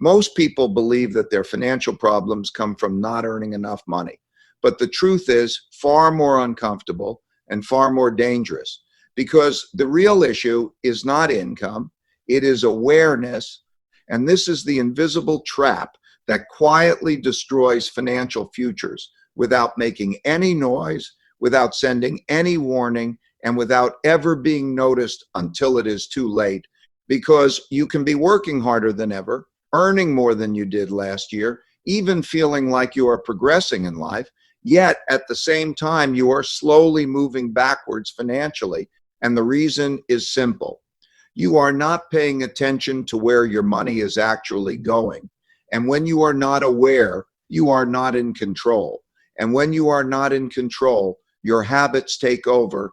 Most people believe that their financial problems come from not earning enough money. But the truth is far more uncomfortable and far more dangerous, because the real issue is not income, it is awareness. And this is the invisible trap that quietly destroys financial futures without making any noise, without sending any warning, and without ever being noticed until it is too late. Because you can be working harder than ever, earning more than you did last year, even feeling like you are progressing in life, yet at the same time, you are slowly moving backwards financially. And the reason is simple. You are not paying attention to where your money is actually going. And when you are not aware, you are not in control. And when you are not in control, your habits take over.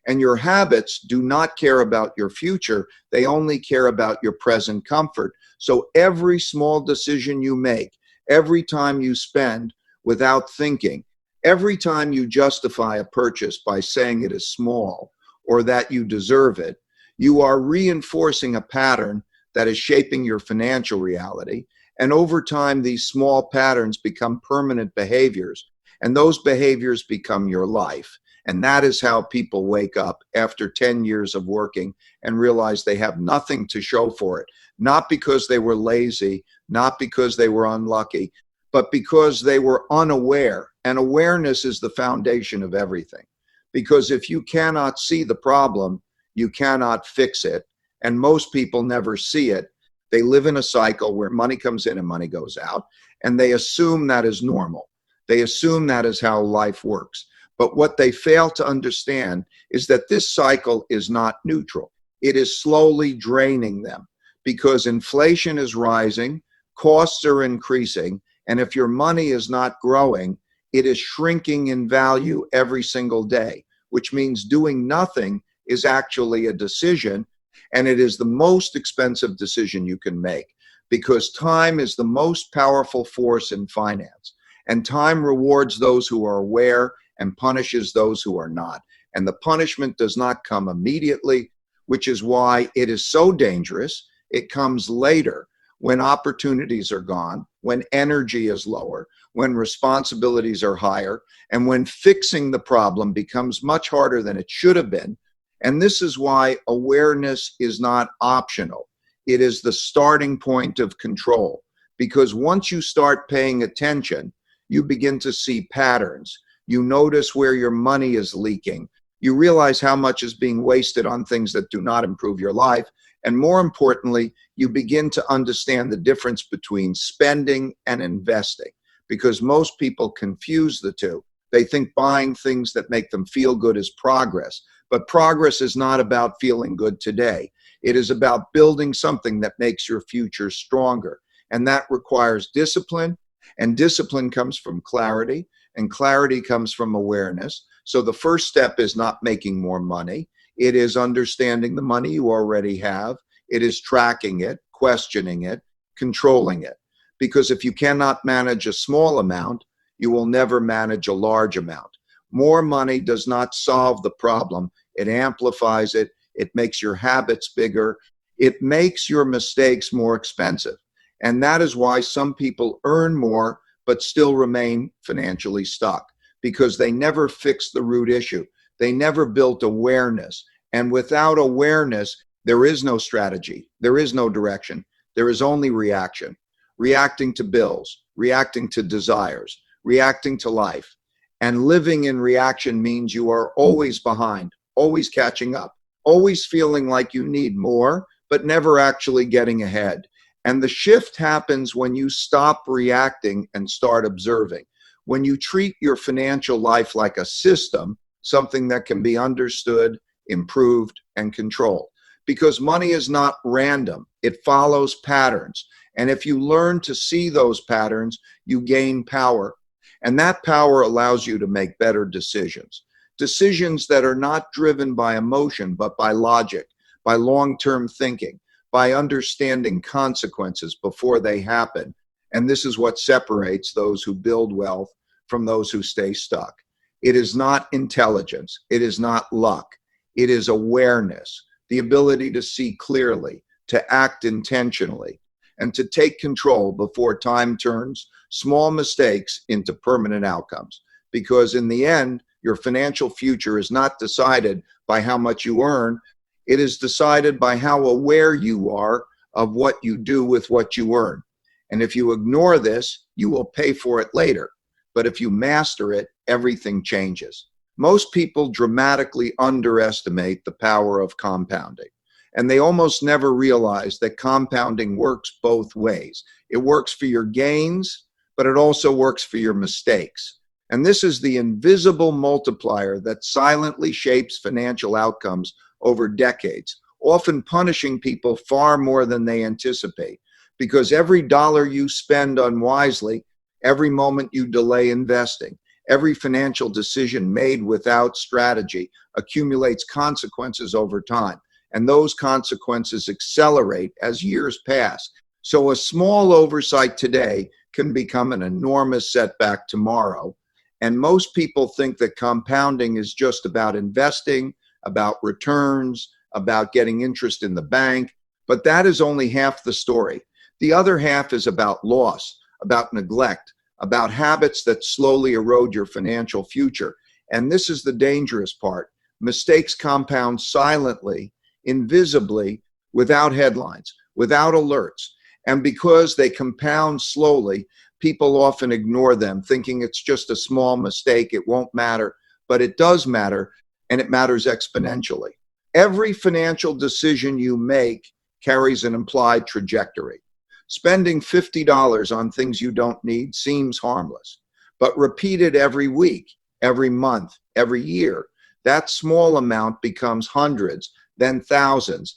And your habits do not care about your future. They only care about your present comfort. So every small decision you make, every time you spend without thinking, every time you justify a purchase by saying it is small or that you deserve it, you are reinforcing a pattern that is shaping your financial reality. And over time, these small patterns become permanent behaviors, and those behaviors become your life. And that is how people wake up after 10 years of working and realize they have nothing to show for it. Not because they were lazy, not because they were unlucky, but because they were unaware. And awareness is the foundation of everything. Because if you cannot see the problem, you cannot fix it. And most people never see it. They live in a cycle where money comes in and money goes out, and they assume that is normal. They assume that is how life works. But what they fail to understand is that this cycle is not neutral. It is slowly draining them because inflation is rising, costs are increasing, and if your money is not growing, it is shrinking in value every single day, which means doing nothing is actually a decision, and it is the most expensive decision you can make because time is the most powerful force in finance, and time rewards those who are aware and punishes those who are not. And the punishment does not come immediately, which is why it is so dangerous. It comes later when opportunities are gone, when energy is lower, when responsibilities are higher, and when fixing the problem becomes much harder than it should have been. And this is why awareness is not optional. It is the starting point of control, because once you start paying attention, you begin to see patterns. You notice where your money is leaking. You realize how much is being wasted on things that do not improve your life. And more importantly, you begin to understand the difference between spending and investing, because most people confuse the two. They think buying things that make them feel good is progress. But progress is not about feeling good today. It is about building something that makes your future stronger. And that requires discipline. And discipline comes from clarity. And clarity comes from awareness. So the first step is not making more money. It is understanding the money you already have. It is tracking it, questioning it, controlling it. Because if you cannot manage a small amount, you will never manage a large amount. More money does not solve the problem. It amplifies it. It makes your habits bigger. It makes your mistakes more expensive. And that is why some people earn more but still remain financially stuck, because they never fixed the root issue. They never built awareness. And without awareness, there is no strategy. There is no direction. There is only reaction. Reacting to bills, reacting to desires, reacting to life. And living in reaction means you are always behind, always catching up, always feeling like you need more, but never actually getting ahead. And the shift happens when you stop reacting and start observing. When you treat your financial life like a system, something that can be understood, improved, and controlled. Because money is not random. It follows patterns. And if you learn to see those patterns, you gain power. And that power allows you to make better decisions. Decisions that are not driven by emotion, but by logic, by long-term thinking, by understanding consequences before they happen. And this is what separates those who build wealth from those who stay stuck. It is not intelligence. It is not luck. It is awareness, the ability to see clearly, to act intentionally. and to take control before time turns small mistakes into permanent outcomes. Because in the end, your financial future is not decided by how much you earn. It is decided by how aware you are of what you do with what you earn. And if you ignore this, you will pay for it later. But if you master it, everything changes. Most people dramatically underestimate the power of compounding, and they almost never realize that compounding works both ways. It works for your gains, but it also works for your mistakes. And this is the invisible multiplier that silently shapes financial outcomes over decades, often punishing people far more than they anticipate. Because every dollar you spend unwisely, every moment you delay investing, every financial decision made without strategy accumulates consequences over time. And those consequences accelerate as years pass. So a small oversight today can become an enormous setback tomorrow. And most people think that compounding is just about investing, about returns, about getting interest in the bank. But that is only half the story. The other half is about loss, about neglect, about habits that slowly erode your financial future. And this is the dangerous part. Mistakes compound silently, invisibly, without headlines, without alerts. And because they compound slowly, people often ignore them, thinking it's just a small mistake, it won't matter. But it does matter, and it matters exponentially. Every financial decision you make carries an implied trajectory. Spending $50 on things you don't need seems harmless, but repeated every week, every month, every year, that small amount becomes hundreds, then thousands,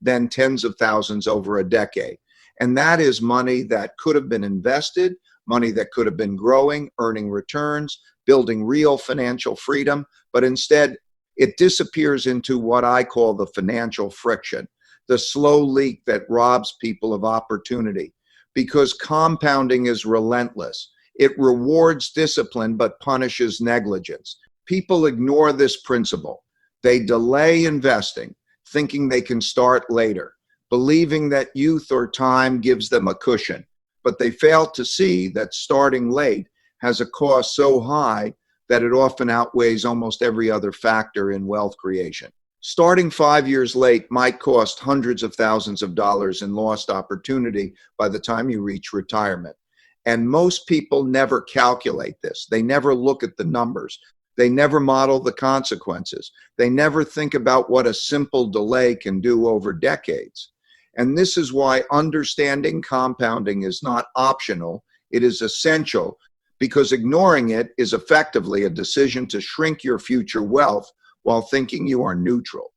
then tens of thousands over a decade. And that is money that could have been invested, money that could have been growing, earning returns, building real financial freedom, but instead it disappears into what I call the financial friction, the slow leak that robs people of opportunity. Because compounding is relentless. It rewards discipline but punishes negligence. People ignore this principle. They delay investing, thinking they can start later, believing that youth or time gives them a cushion. But they fail to see that starting late has a cost so high that it often outweighs almost every other factor in wealth creation. Starting 5 years late might cost hundreds of thousands of dollars in lost opportunity by the time you reach retirement. And most people never calculate this. They never look at the numbers. They never model the consequences. They never think about what a simple delay can do over decades. And this is why understanding compounding is not optional. It is essential, because ignoring it is effectively a decision to shrink your future wealth while thinking you are neutral.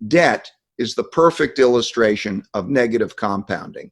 Debt is the perfect illustration of negative compounding.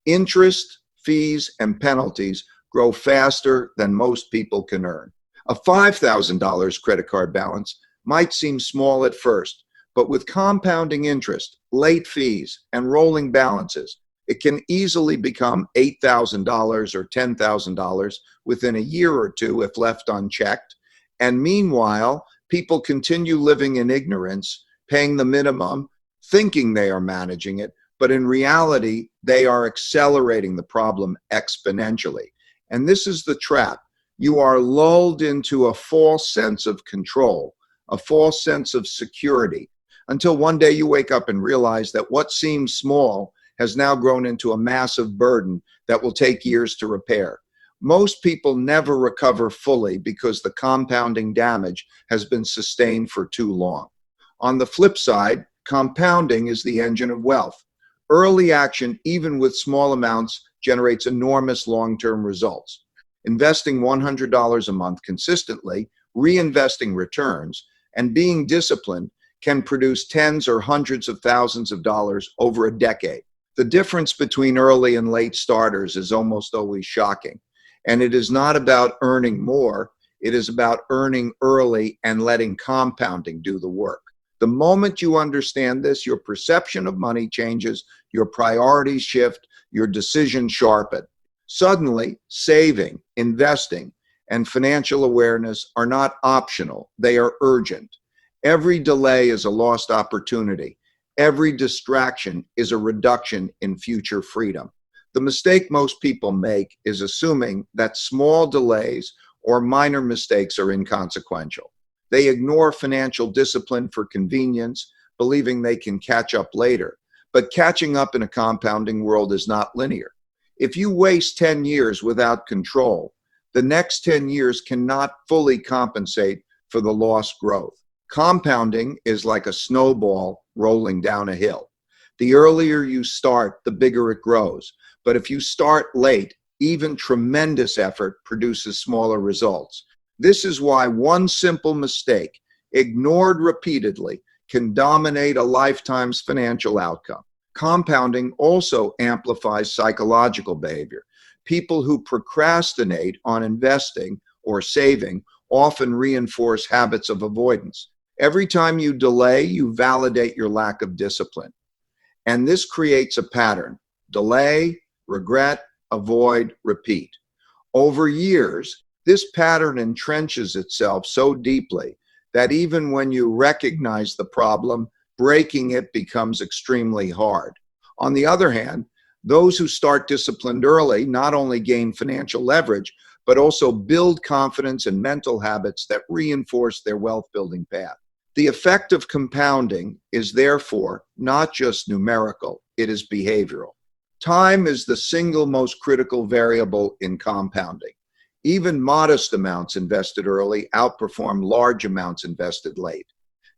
Interest, fees, and penalties grow faster than most people can earn. A $5,000 credit card balance might seem small at first, but with compounding interest, late fees, and rolling balances, it can easily become $8,000 or $10,000 within a year or two if left unchecked. And meanwhile, people continue living in ignorance, paying the minimum, thinking they are managing it, but in reality, they are accelerating the problem exponentially. And this is the trap. You are lulled into a false sense of control, a false sense of security, until one day you wake up and realize that what seems small has now grown into a massive burden that will take years to repair. Most people never recover fully because the compounding damage has been sustained for too long. On the flip side, compounding is the engine of wealth. Early action, even with small amounts, generates enormous long-term results. Investing $100 a month consistently, reinvesting returns, and being disciplined can produce tens or hundreds of thousands of dollars over a decade. The difference between early and late starters is almost always shocking. And it is not about earning more, it is about earning early and letting compounding do the work. The moment you understand this, your perception of money changes, your priorities shift, your decisions sharpen. Suddenly, saving, investing, and financial awareness are not optional, they are urgent. Every delay is a lost opportunity. Every distraction is a reduction in future freedom. The mistake most people make is assuming that small delays or minor mistakes are inconsequential. They ignore financial discipline for convenience, believing they can catch up later. But catching up in a compounding world is not linear. If you waste 10 years without control, the next 10 years cannot fully compensate for the lost growth. Compounding is like a snowball rolling down a hill. The earlier you start, the bigger it grows. But if you start late, even tremendous effort produces smaller results. This is why one simple mistake, ignored repeatedly, can dominate a lifetime's financial outcome. Compounding also amplifies psychological behavior. People who procrastinate on investing or saving often reinforce habits of avoidance. Every time you delay, you validate your lack of discipline. And this creates a pattern: delay, regret, avoid, repeat. Over years, this pattern entrenches itself so deeply that even when you recognize the problem, breaking it becomes extremely hard. On the other hand, those who start disciplined early not only gain financial leverage, but also build confidence and mental habits that reinforce their wealth-building path. The effect of compounding is therefore not just numerical, it is behavioral. Time is the single most critical variable in compounding. Even modest amounts invested early outperform large amounts invested late.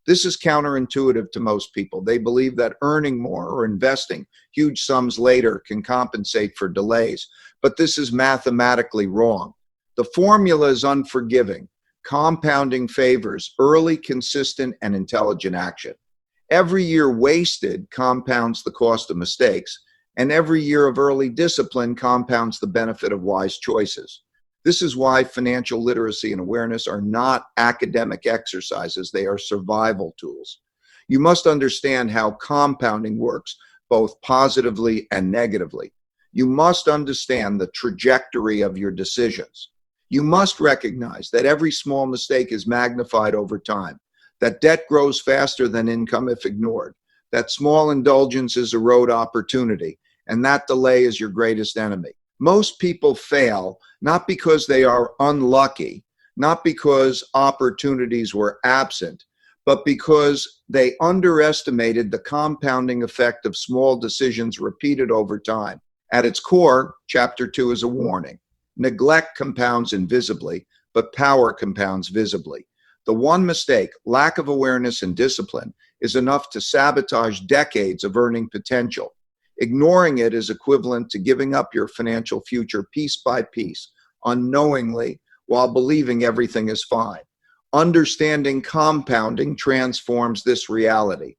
This is counterintuitive to most people. They believe that earning more or investing huge sums later can compensate for delays, but this is mathematically wrong. The formula is unforgiving. Compounding favors early, consistent, and intelligent action. Every year wasted compounds the cost of mistakes, and every year of early discipline compounds the benefit of wise choices. This is why financial literacy and awareness are not academic exercises, they are survival tools. You must understand how compounding works, both positively and negatively. You must understand the trajectory of your decisions. You must recognize that every small mistake is magnified over time, that debt grows faster than income if ignored, that small indulgences erode opportunity, and that delay is your greatest enemy. Most people fail not because they are unlucky, not because opportunities were absent, but because they underestimated the compounding effect of small decisions repeated over time. At its core, Chapter 2 is a warning. Neglect compounds invisibly, but power compounds visibly. The one mistake, lack of awareness and discipline, is enough to sabotage decades of earning potential. Ignoring it is equivalent to giving up your financial future piece by piece, unknowingly, while believing everything is fine. Understanding compounding transforms this reality.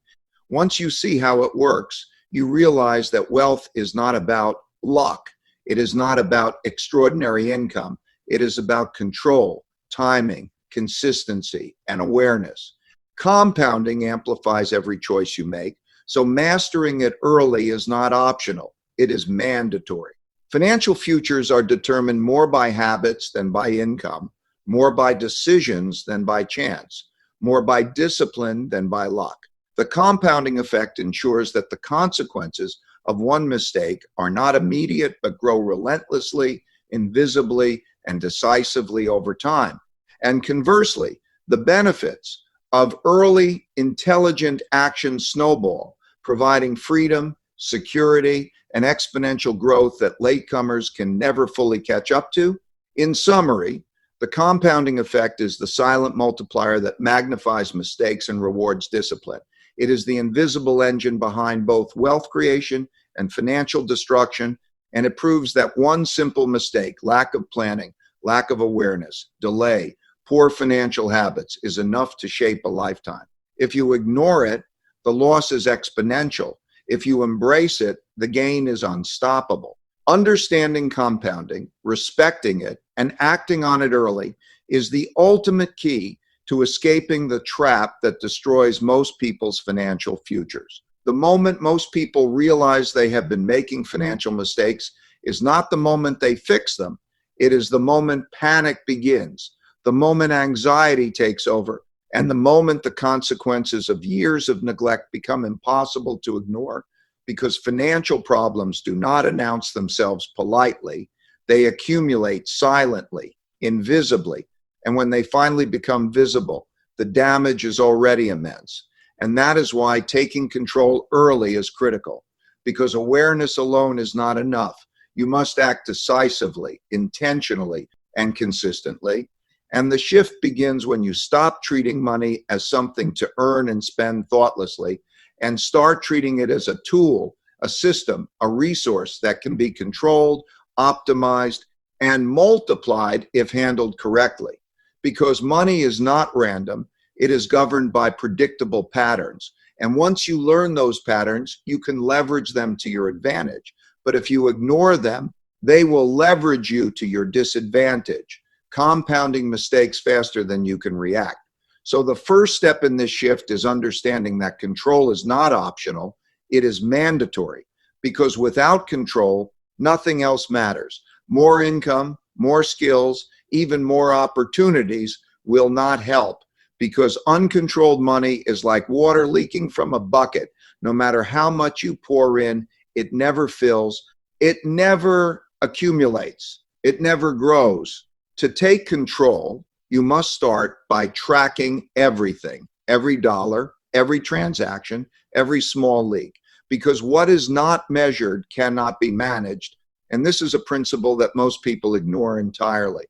Once you see how it works, you realize that wealth is not about luck. It is not about extraordinary income. It is about control, timing, consistency, and awareness. Compounding amplifies every choice you make, so mastering it early is not optional. It is mandatory. Financial futures are determined more by habits than by income, more by decisions than by chance, more by discipline than by luck. The compounding effect ensures that the consequences of one mistake are not immediate but grow relentlessly, invisibly, and decisively over time. And conversely, the benefits of early, intelligent action snowball, providing freedom, security, and exponential growth that latecomers can never fully catch up to. In summary, the compounding effect is the silent multiplier that magnifies mistakes and rewards discipline. It is the invisible engine behind both wealth creation and financial destruction, and it proves that one simple mistake, lack of planning, lack of awareness, delay, poor financial habits, is enough to shape a lifetime. If you ignore it, the loss is exponential. If you embrace it, the gain is unstoppable. Understanding compounding, respecting it, and acting on it early is the ultimate key to escaping the trap that destroys most people's financial futures. The moment most people realize they have been making financial mistakes is not the moment they fix them. It is the moment panic begins, the moment anxiety takes over, and the moment the consequences of years of neglect become impossible to ignore. because financial problems do not announce themselves politely. They accumulate silently, invisibly. And when they finally become visible, the damage is already immense. And that is why taking control early is critical, because awareness alone is not enough. You must act decisively, intentionally, and consistently. And the shift begins when you stop treating money as something to earn and spend thoughtlessly and start treating it as a tool, a system, a resource that can be controlled, optimized, and multiplied if handled correctly. Because money is not random, it is governed by predictable patterns. And once you learn those patterns, you can leverage them to your advantage. But if you ignore them, they will leverage you to your disadvantage, compounding mistakes faster than you can react. So the first step in this shift is understanding that control is not optional, it is mandatory. Because without control, nothing else matters. More income, more skills, even more opportunities will not help, because uncontrolled money is like water leaking from a bucket. No matter how much you pour in, it never fills, it never accumulates, it never grows. To take control, you must start by tracking everything, every dollar, every transaction, every small leak, because what is not measured cannot be managed. And this is a principle that most people ignore entirely.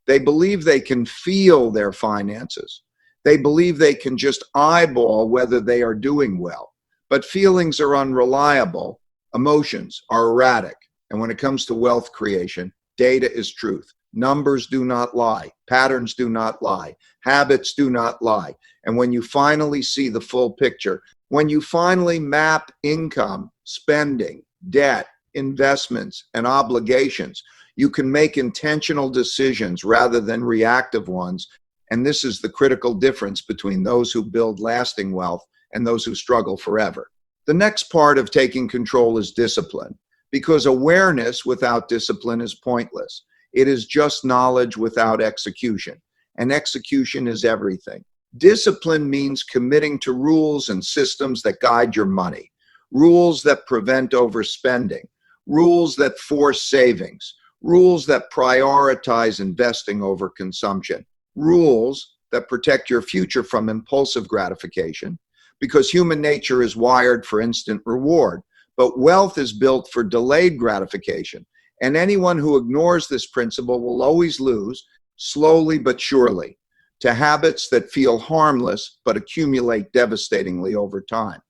They believe they can feel their finances. They believe they can just eyeball whether they are doing well. But feelings are unreliable. Emotions are erratic. And when it comes to wealth creation, data is truth. Numbers do not lie. Patterns do not lie. Habits do not lie. And when you finally see the full picture, when you finally map income, spending, debt, investments, and obligations, you can make intentional decisions rather than reactive ones. And this is the critical difference between those who build lasting wealth and those who struggle forever. The next part of taking control is discipline, because awareness without discipline is pointless. It is just knowledge without execution, and execution is everything. Discipline means committing to rules and systems that guide your money, rules that prevent overspending, rules that force savings, rules that prioritize investing over consumption, rules that protect your future from impulsive gratification, because human nature is wired for instant reward, but wealth is built for delayed gratification. And anyone who ignores this principle will always lose, slowly but surely, to habits that feel harmless but accumulate devastatingly over time.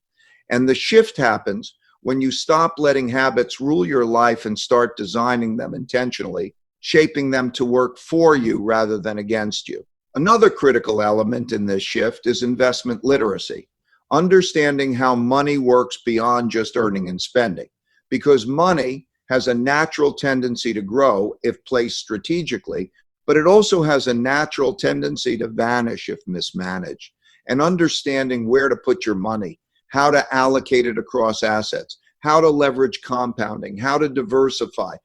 And the shift happens when you stop letting habits rule your life and start designing them intentionally, shaping them to work for you rather than against you. Another critical element in this shift is investment literacy, understanding how money works beyond just earning and spending, because money has a natural tendency to grow if placed strategically, but it also has a natural tendency to vanish if mismanaged. And understanding where to put your money, how to allocate it across assets, how to leverage compounding, how to diversify,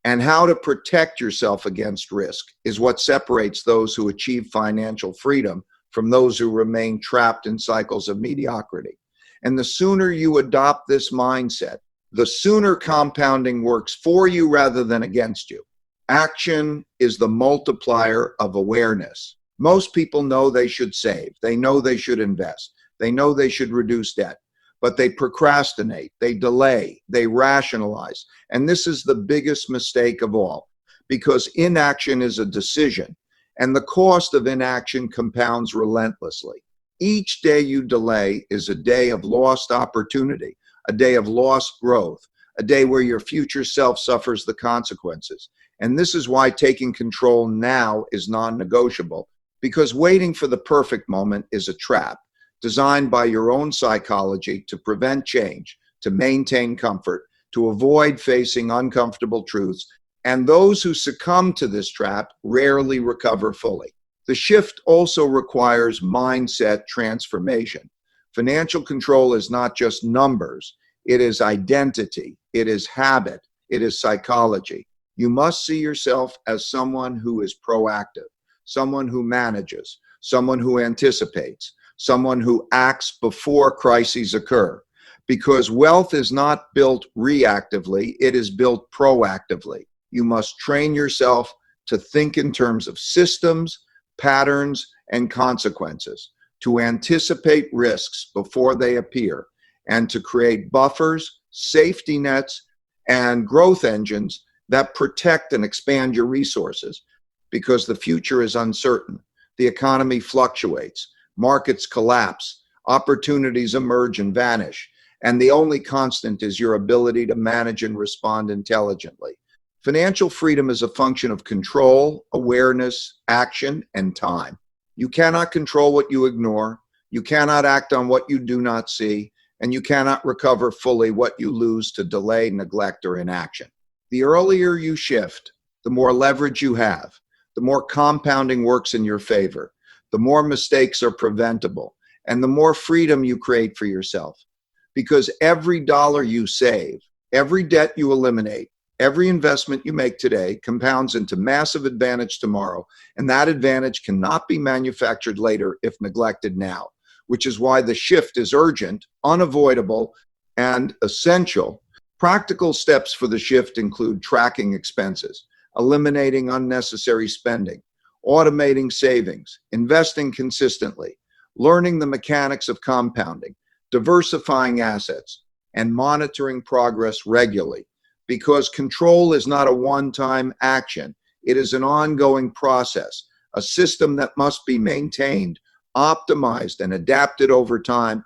and how to protect yourself against risk is what separates those who achieve financial freedom from those who remain trapped in cycles of mediocrity. And the sooner you adopt this mindset, the sooner compounding works for you rather than against you. Action is the multiplier of awareness. Most people know they should save. They know they should invest. They know they should reduce debt, but they procrastinate, they delay, they rationalize. And this is the biggest mistake of all, because inaction is a decision, and the cost of inaction compounds relentlessly. Each day you delay is a day of lost opportunity, a day of lost growth, a day where your future self suffers the consequences. And this is why taking control now is non-negotiable, because waiting for the perfect moment is a trap designed by your own psychology to prevent change, to maintain comfort, to avoid facing uncomfortable truths. And those who succumb to this trap rarely recover fully. The shift also requires mindset transformation. Financial control is not just numbers. It is identity. It is habit. It is psychology. You must see yourself as someone who is proactive, someone who manages, someone who anticipates, someone who acts before crises occur. because wealth is not built reactively, it is built proactively. You must train yourself to think in terms of systems, patterns, and consequences, to anticipate risks before they appear, and to create buffers, safety nets, and growth engines that protect and expand your resources, because the future is uncertain. The economy fluctuates, markets collapse, opportunities emerge and vanish, and the only constant is your ability to manage and respond intelligently. Financial freedom is a function of control, awareness, action, and time. You cannot control what you ignore, you cannot act on what you do not see, and you cannot recover fully what you lose to delay, neglect, or inaction. The earlier you shift, the more leverage you have, the more compounding works in your favor, the more mistakes are preventable, and the more freedom you create for yourself. Because every dollar you save, every debt you eliminate, every investment you make today compounds into massive advantage tomorrow, and that advantage cannot be manufactured later if neglected now, which is why the shift is urgent, unavoidable, and essential. Practical steps for the shift include tracking expenses, eliminating unnecessary spending, automating savings, investing consistently, learning the mechanics of compounding, diversifying assets, and monitoring progress regularly. Because control is not a one-time action, it is an ongoing process, a system that must be maintained, optimized, and adapted over time.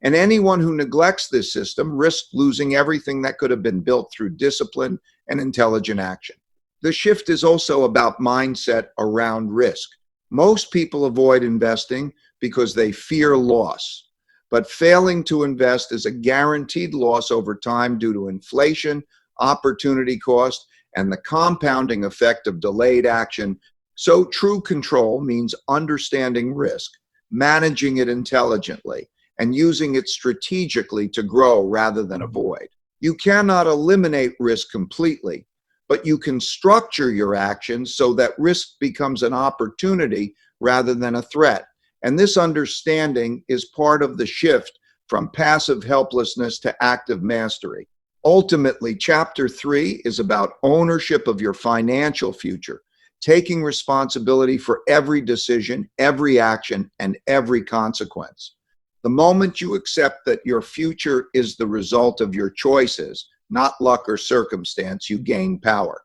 And anyone who neglects this system risks losing everything that could have been built through discipline and intelligent action. The shift is also about mindset around risk. Most people avoid investing because they fear loss, but failing to invest is a guaranteed loss over time due to inflation, opportunity cost, and the compounding effect of delayed action. So true control means understanding risk, managing it intelligently, and using it strategically to grow rather than avoid. You cannot eliminate risk completely, but you can structure your actions so that risk becomes an opportunity rather than a threat. And this understanding is part of the shift from passive helplessness to active mastery. Ultimately, Chapter 3 is about ownership of your financial future, taking responsibility for every decision, every action, and every consequence. The moment you accept that your future is the result of your choices, not luck or circumstance, you gain power.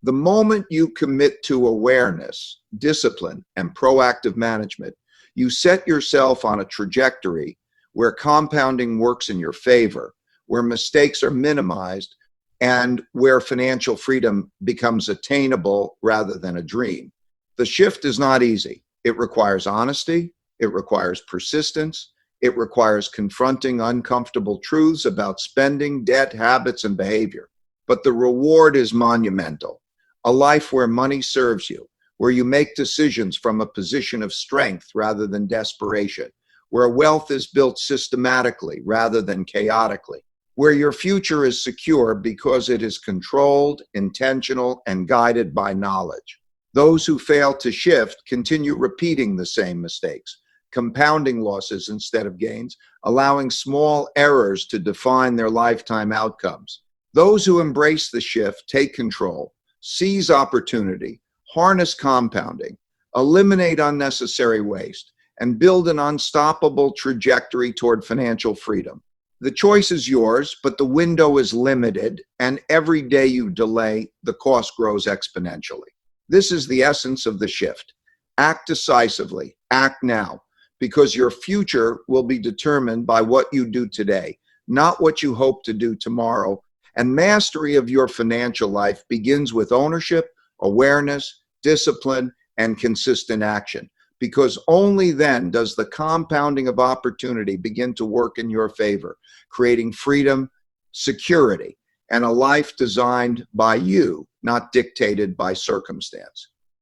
The moment you commit to awareness, discipline, and proactive management, you set yourself on a trajectory where compounding works in your favor, where mistakes are minimized, and where financial freedom becomes attainable rather than a dream. The shift is not easy. It requires honesty, it requires persistence, it requires confronting uncomfortable truths about spending, debt, habits, and behavior. But the reward is monumental. A life where money serves you, where you make decisions from a position of strength rather than desperation, where wealth is built systematically rather than chaotically, where your future is secure because it is controlled, intentional, and guided by knowledge. Those who fail to shift continue repeating the same mistakes, compounding losses instead of gains, allowing small errors to define their lifetime outcomes. Those who embrace the shift take control, seize opportunity, harness compounding, eliminate unnecessary waste, and build an unstoppable trajectory toward financial freedom. The choice is yours, but the window is limited, and every day you delay, the cost grows exponentially. This is the essence of the shift. Act decisively, act now, because your future will be determined by what you do today, not what you hope to do tomorrow. And mastery of your financial life begins with ownership, awareness, discipline, and consistent action, because only then does the compounding of opportunity begin to work in your favor, creating freedom, security, and a life designed by you, not dictated by circumstance.